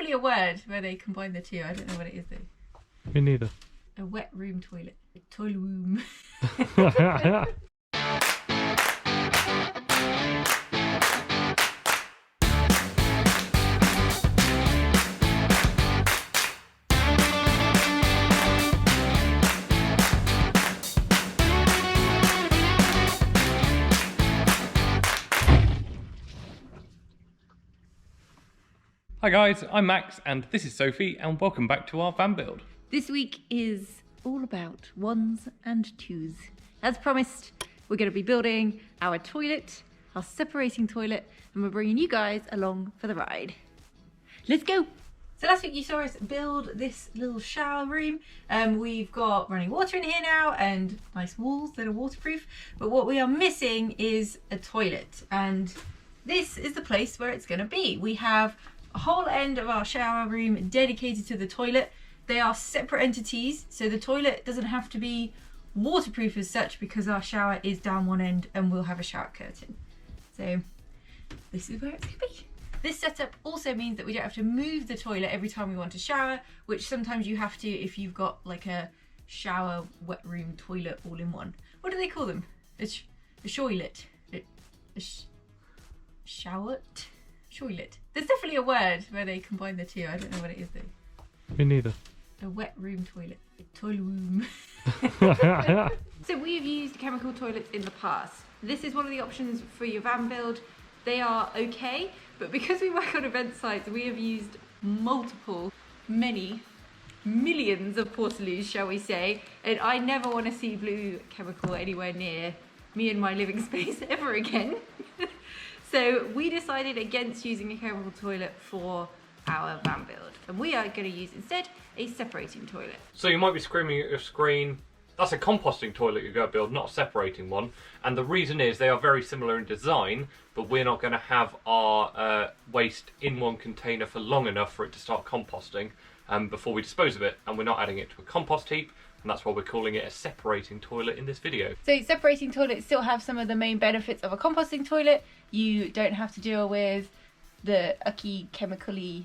definitely a word where they combine the two. I don't know what it is though. Me neither. A wet room toilet. A toilet room. Hi guys, I'm Max and this is Sophie and welcome back to our van build. This week is all about ones and twos. As promised, we're going to be building our toilet, our separating toilet, and we're bringing you guys along for the ride. Let's go! So last week you saw us build this little shower room. We've got running water in here now and nice walls that are waterproof, but what we are missing is a toilet, and this is the place where it's going to be. We have a whole end of our shower room dedicated to the toilet. They are separate entities, so the toilet doesn't have to be waterproof as such because our shower is down one end and we'll have a shower curtain. So this is where it's going to be. This setup also means that we don't have to move the toilet every time we want to shower, which sometimes you have to if you've got like a shower, wet room, toilet all in one. What do they call them? A shoilet. Showelet? Shoilet. There's definitely a word where they combine the two. I don't know what it is though. Me neither. A wet room toilet. A toilet room. So we have used chemical toilets in the past. This is one of the options for your van build. They are okay, but because we work on event sites, we have used many millions of portaloos, shall we say, and I never want to see blue chemical anywhere near me and my living space ever again. So we decided against using a chemical toilet for our van build, and we are going to use instead a separating toilet. So you might be screaming at your screen, that's a composting toilet you're going to build, not a separating one. And the reason is they are very similar in design, but we're not going to have our waste in one container for long enough for it to start composting before we dispose of it. And we're not adding it to a compost heap, and that's why we're calling it a separating toilet in this video. So separating toilets still have some of the main benefits of a composting toilet. You don't have to deal with the icky chemically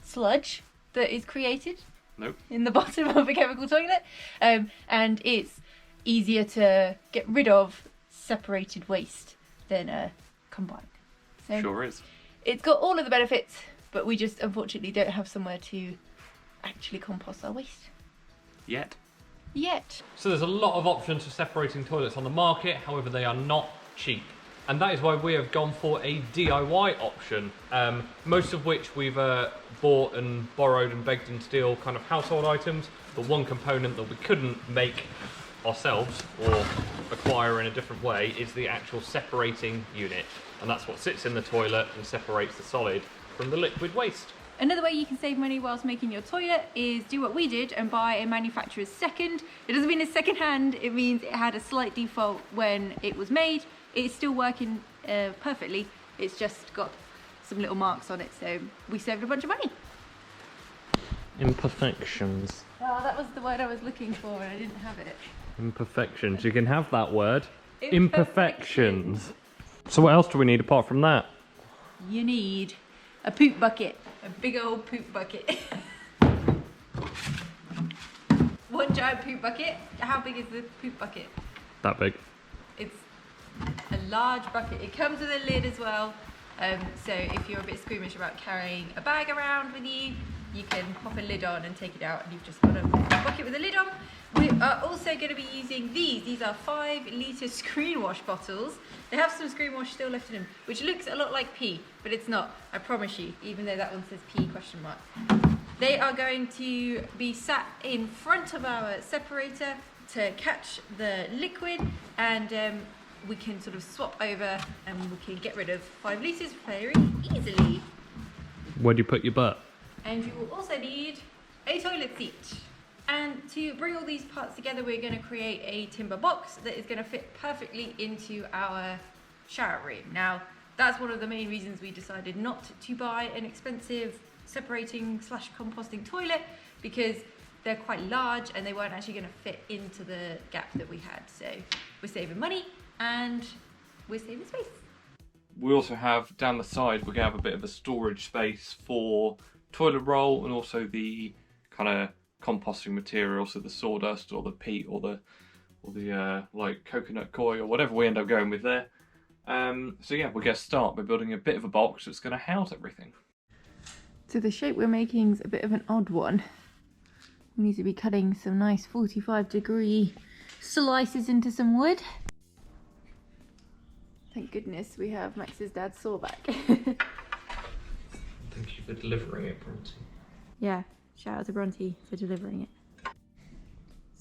sludge that is created in the bottom of a chemical toilet, and it's easier to get rid of separated waste than combined. So Sure is. It's got all of the benefits, but we just unfortunately don't have somewhere to actually compost our waste. Yet. So there's a lot of options for separating toilets on the market, however they are not cheap. And that is why we have gone for a DIY option, most of which we've bought and borrowed and begged and steal kind of household items. The one component that we couldn't make ourselves or acquire in a different way is the actual separating unit. And that's what sits in the toilet and separates the solid from the liquid waste. Another way you can save money whilst making your toilet is do what we did and buy a manufacturer's second. It doesn't mean it's second hand, it means it had a slight default when it was made. It's still working perfectly, it's just got some little marks on it, so we saved a bunch of money. Imperfections. Oh, that was the word I was looking for and I didn't have it. Imperfections, you can have that word. Imperfections. So what else do we need apart from that? You need a poop bucket, a big old poop bucket. One giant poop bucket. How big is the poop bucket? That big. It's a large bucket. It comes with a lid as well. So if you're a bit squeamish about carrying a bag around with you, you can pop a lid on and take it out and you've just got a bucket with a lid on. We are also going to be using these. These are 5-litre screen wash bottles. They have some screen wash still left in them, which looks a lot like pee, but it's not, I promise you, even though that one says pee question mark. They are going to be sat in front of our separator to catch the liquid, and we can sort of swap over and we can get rid of 5 litres very easily. Where do you put your butt? And you will also need a toilet seat. And to bring all these parts together, we're going to create a timber box that is going to fit perfectly into our shower room. Now, that's one of the main reasons we decided not to buy an expensive separating / composting toilet, because they're quite large and they weren't actually going to fit into the gap that we had. So we're saving money and we're saving space. We also have down the side, we're going to have a bit of a storage space for toilet roll and also the kind of composting material, so the sawdust or the peat or the like coconut coir or whatever we end up going with there. So yeah, we're going to start by building a bit of a box that's going to house everything. So the shape we're making is a bit of an odd one. We need to be cutting some nice 45-degree slices into some wood. Thank goodness we have Max's dad's saw back. Thank you for delivering it, Bronte. Yeah, shout out to Bronte for delivering it.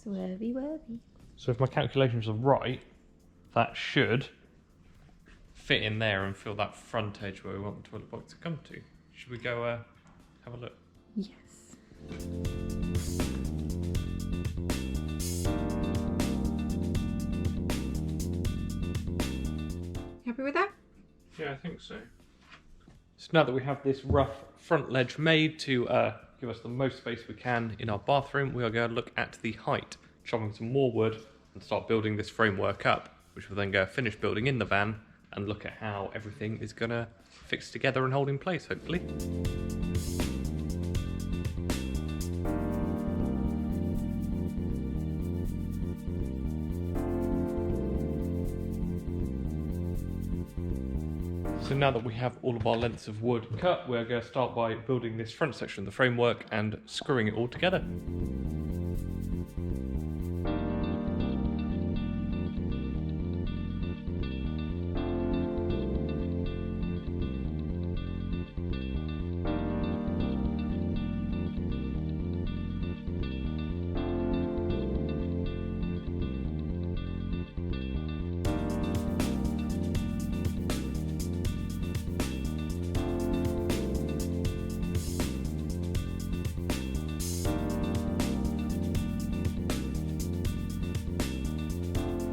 Swervy worthy. So if my calculations are right, that should fit in there and fill that front edge where we want the toilet box to come to. Should we go have a look? Yes. Happy with that? Yeah, I think so. So now that we have this rough front ledge made to give us the most space we can in our bathroom, we are going to look at the height, chopping some more wood and start building this framework up, which we'll then go finish building in the van and look at how everything is going to fix together and hold in place, hopefully. So now that we have all of our lengths of wood cut, we're going to start by building this front section of the framework and screwing it all together.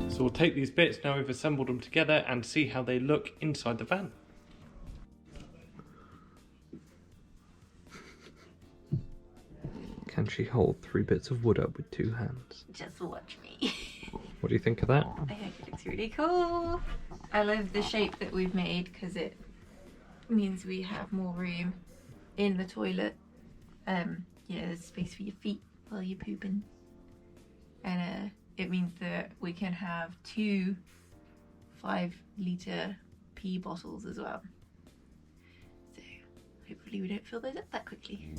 So we'll take these bits, now we've assembled them together, and see how they look inside the van. Can she hold 3 bits of wood up with 2 hands? Just watch me. What do you think of that? I think it looks really cool. I love the shape that we've made because it means we have more room in the toilet. Yeah, there's space for your feet while you're pooping. And it means that we can have 2 5-litre pee bottles as well. So hopefully we don't fill those up that quickly.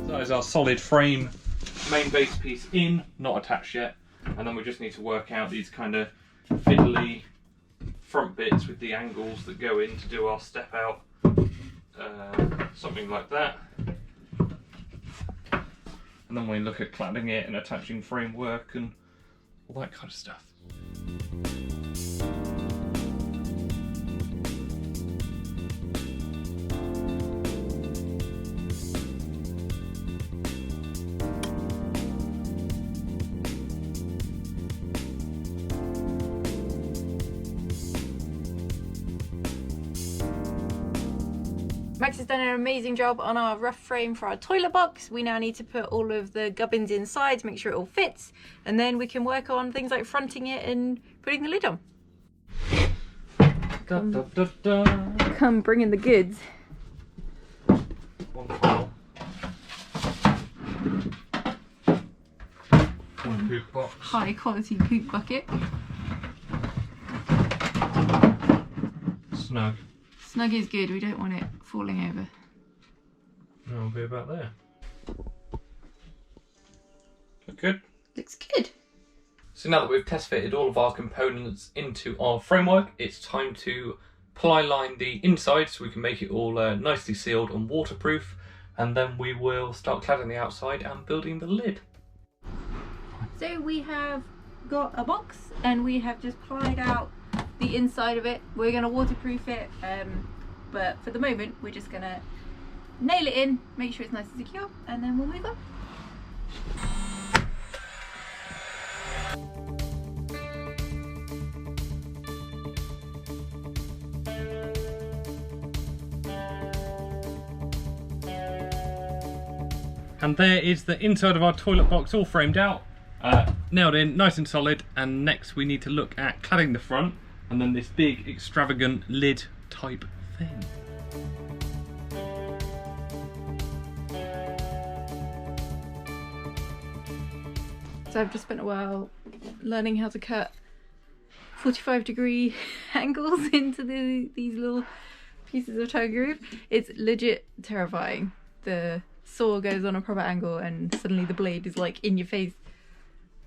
That is our solid frame main base piece in, not attached yet, and then we just need to work out these kind of fiddly front bits with the angles that go in to do our step out, something like that. And then we look at cladding it and attaching framework and all that kind of stuff. Max has done an amazing job on our rough frame for our toilet box. We now need to put all of the gubbins inside to make sure it all fits, and then we can work on things like fronting it and putting the lid on. Da, da, da, da. Come bring in the goods. One file. One poop box. High quality poop bucket. Snug. Snug is good, we don't want it falling over. That'll be about there. Look good? Looks good. So now that we've test fitted all of our components into our framework, it's time to ply line the inside so we can make it all nicely sealed and waterproof, and then we will start cladding the outside and building the lid. So we have got a box and we have just plied out the inside of it. We're going to waterproof it but for the moment we're just gonna nail it in, make sure it's nice and secure, and then we'll move on. And there is the inside of our toilet box all framed out, nailed in, nice and solid. And next we need to look at cladding the front and then this big extravagant lid type thing. So I've just spent a while learning how to cut 45-degree angles into these little pieces of toe groove. It's legit terrifying. The saw goes on a proper angle and suddenly the blade is like in your face.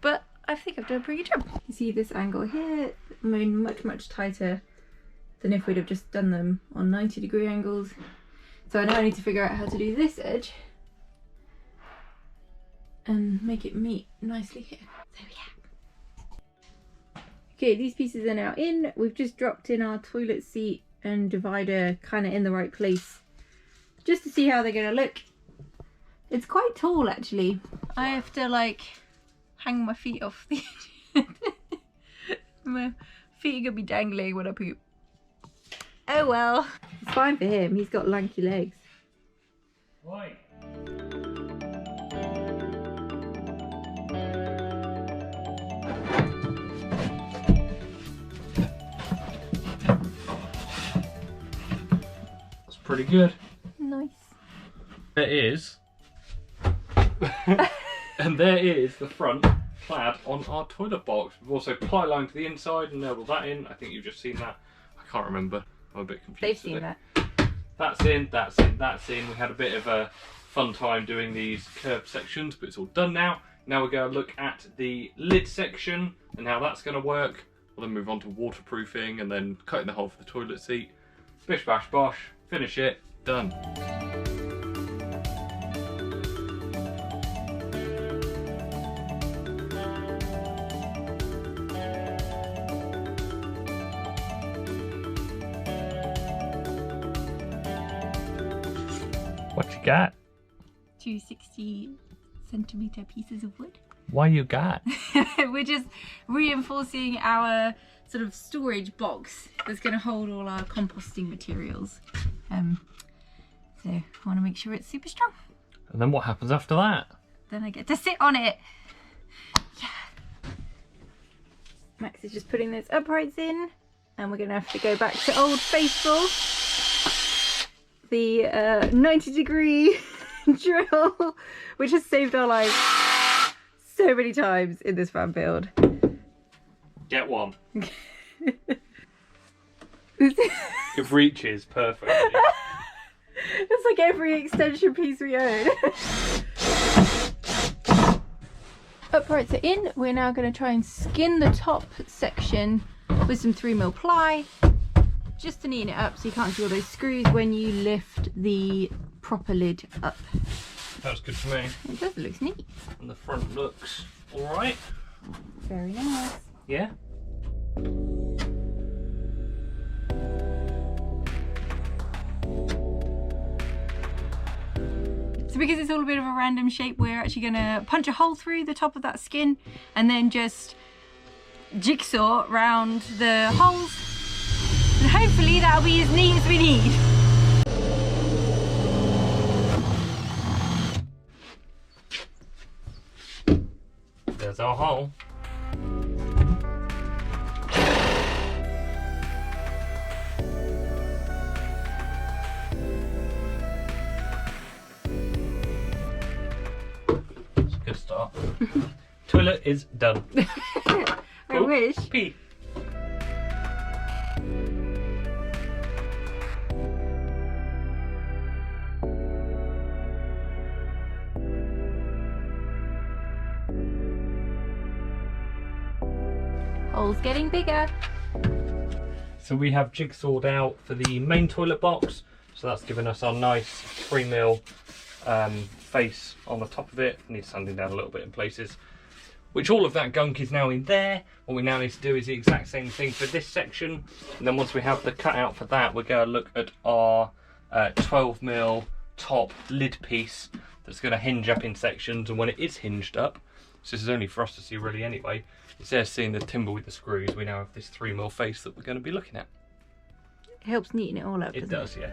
But I think I've done a pretty good job. You see this angle here, made much tighter than if we'd have just done them on 90-degree angles. So I now need to figure out how to do this edge and make it meet nicely here. So yeah. Okay, these pieces are now in. We've just dropped in our toilet seat and divider kind of in the right place, just to see how they're gonna look. It's quite tall actually. I have to like hang my feet off the edge. My feet are gonna be dangling when I poop. Oh well. It's fine for him, he's got lanky legs. Right. That's pretty good. Nice. There is. And there is the front clad on our toilet box. We've also ply lined to the inside and nailed all that in. I think you've just seen that. I can't remember. I'm a bit confused. They've seen that. That's in, that's in, that's in. We had a bit of a fun time doing these curved sections, but it's all done now. Now we're going to look at the lid section and how that's going to work. We'll then move on to waterproofing and then cutting the hole for the toilet seat. Bish bash bosh, finish it, done. What you got? 2 60-centimeter pieces of wood. What you got? We're just reinforcing our sort of storage box that's going to hold all our composting materials. So I want to make sure it's super strong. And then what happens after that? Then I get to sit on it. Yeah. Max is just putting those uprights in, and we're going to have to go back to Old Faithful. The 90-degree drill, which has saved our lives so many times in this van build. Get one. It reaches perfectly. It's like every extension piece we own. Uprights are in. We're now going to try and skin the top section with some 3mm ply, just to neaten it up so you can't see all those screws when you lift the proper lid up. That's good for me. It does, it looks neat. And the front looks alright. Very nice. Yeah. So because it's all a bit of a random shape, we're actually going to punch a hole through the top of that skin and then just jigsaw round the holes. And hopefully that'll be as neat as we need. There's our hole. It's a good start. Toilet is done. I wish. Pee. Hole's getting bigger. So we have jigsawed out for the main toilet box. So that's given us our nice 3mm face on the top of it. Needs sanding down a little bit in places. which all of that gunk is now in there. What we now need to do is the exact same thing for this section. And then once we have the cutout for that, we're going to look at our 12mm top lid piece that's going to hinge up in sections. And when it is hinged up, so this is only for us to see really anyway, instead of seeing the timber with the screws, we now have this 3mm face that we're going to be looking at. It helps neaten it all up, It does, yeah.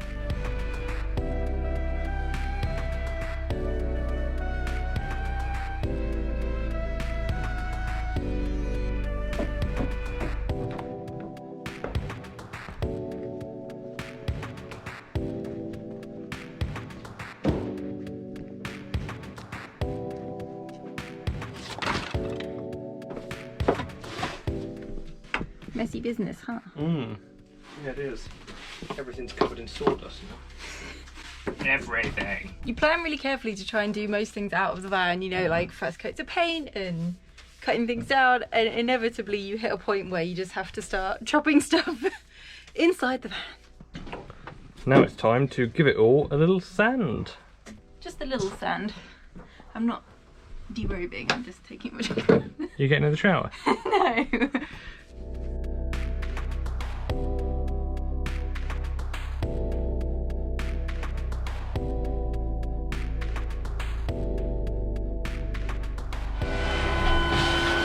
Messy business, huh? Yeah, it is. Everything's covered in sawdust now. Everything. You plan really carefully to try and do most things out of the van, you know, like first coats of paint and cutting things down, and inevitably you hit a point where you just have to start chopping stuff inside the van. Now it's time to give it all a little sand. Just a little sand. I'm not derobing, I'm just taking my shower. You getting in the shower? No.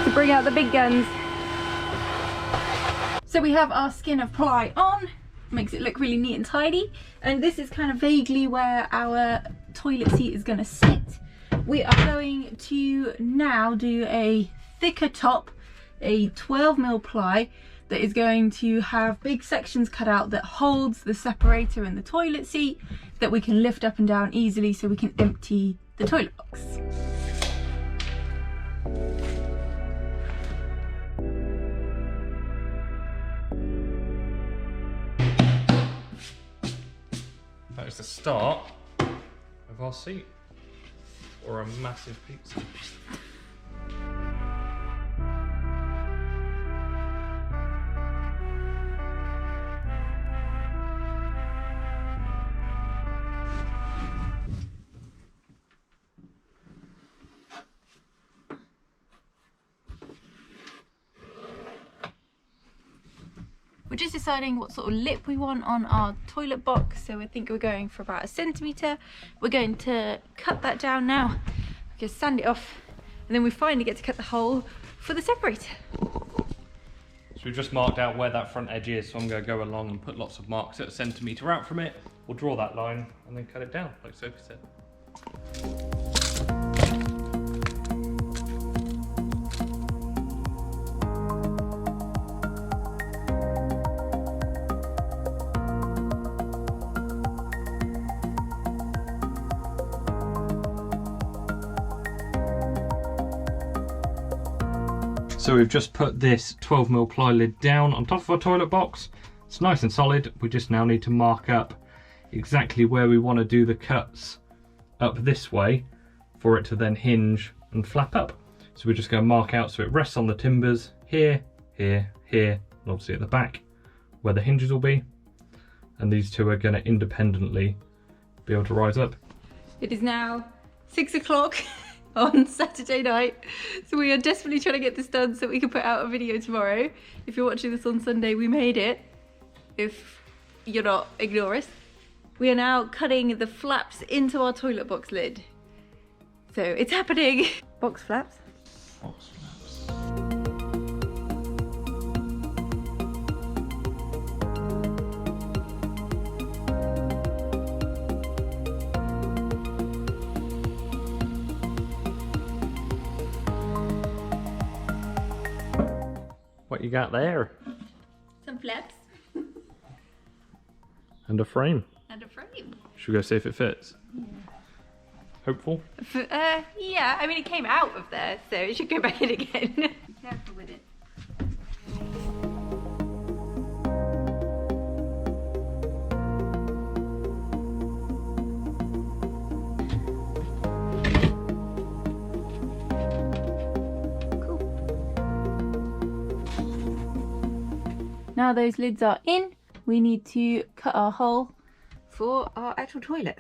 To bring out the big guns. So we have our skin of ply on, makes it look really neat and tidy, and this is kind of vaguely where our toilet seat is going to sit. We are going to now do a thicker top, a 12mm ply that is going to have big sections cut out that holds the separator and the toilet seat that we can lift up and down easily so we can empty the toilet box. That is the start of our seat, or a massive pizza. We're just deciding what sort of lip we want on our toilet box, so I think we're going for about 1 centimetre. We're going to cut that down now, just sand it off, and then we finally get to cut the hole for the separator. So we've just marked out where that front edge is, so I'm going to go along and put lots of marks at 1 centimetre out from it. We'll draw that line and then cut it down, like Sophie said. So we've just put this 12mm ply lid down on top of our toilet box. It's nice and solid. We just now need to mark up exactly where we want to do the cuts up this way for it to then hinge and flap up. So we're just going to mark out so it rests on the timbers here, here, here, and obviously at the back where the hinges will be. And these two are going to independently be able to rise up. It is now 6 o'clock on Saturday night, so we are desperately trying to get this done so we can put out a video tomorrow. If you're watching this on Sunday, we made it. If you're not, ignore us. We are now cutting the flaps into our toilet box lid. So it's happening. Box flaps. Box flaps. What you got there? Some flaps. And a frame. And a frame. Should we go see if it fits? Yeah. Hopeful? Yeah, I mean it came out of there, so it should go back in again. Be careful with it. Now those lids are in, we need to cut our hole for our actual toilet.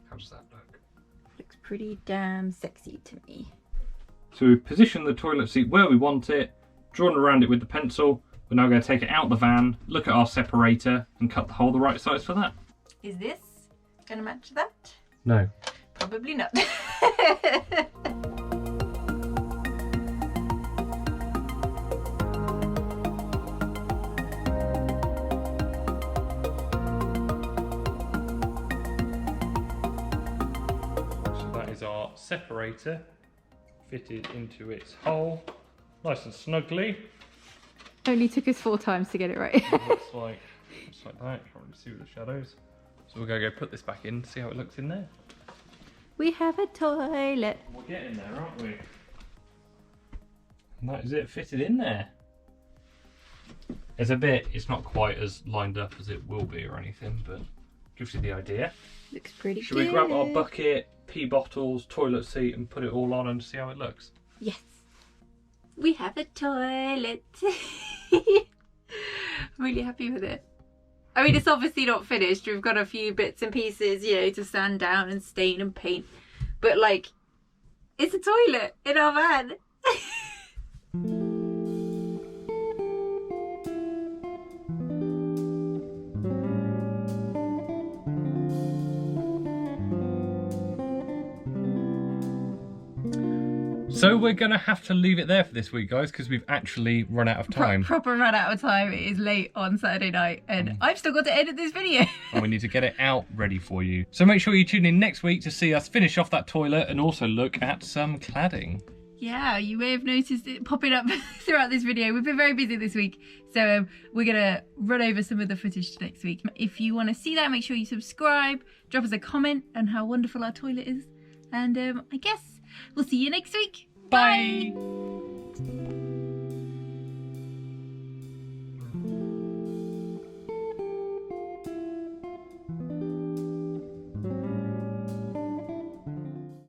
How does that look? Looks pretty damn sexy to me. So we've positioned the toilet seat where we want it, drawn around it with the pencil. We're now going to take it out the van, look at our separator and cut the hole the right size for that. Is this going to match that? No. Probably not. Our separator fitted into its hole nice and snugly. Only took us 4 times to get it right. looks like that. Can't really see with the shadows, so we're gonna go put this back in, see how it looks in there. We have a toilet. We're getting there, aren't we? And that is it, fitted in there. It's not quite as lined up as it will be or anything, but gives you the idea. Looks pretty Should good. we grab our bucket, pee bottles, toilet seat and put it all on and see how it looks? Yes. We have a toilet. Really happy with it. I mean, it's obviously not finished. We've got a few bits and pieces, you know, to sand down and stain and paint. But like, it's a toilet in our van. So we're going to have to leave it there for this week, guys, because we've actually run out of time. Proper run out of time. It is late on Saturday night and I've still got to edit this video. And we need to get it out ready for you. So make sure you tune in next week to see us finish off that toilet and also look at some cladding. Yeah, you may have noticed it popping up throughout this video. We've been very busy this week, so we're going to run over some of the footage next week. If you want to see that, make sure you subscribe, drop us a comment on how wonderful our toilet is. And I guess we'll see you next week. Bye.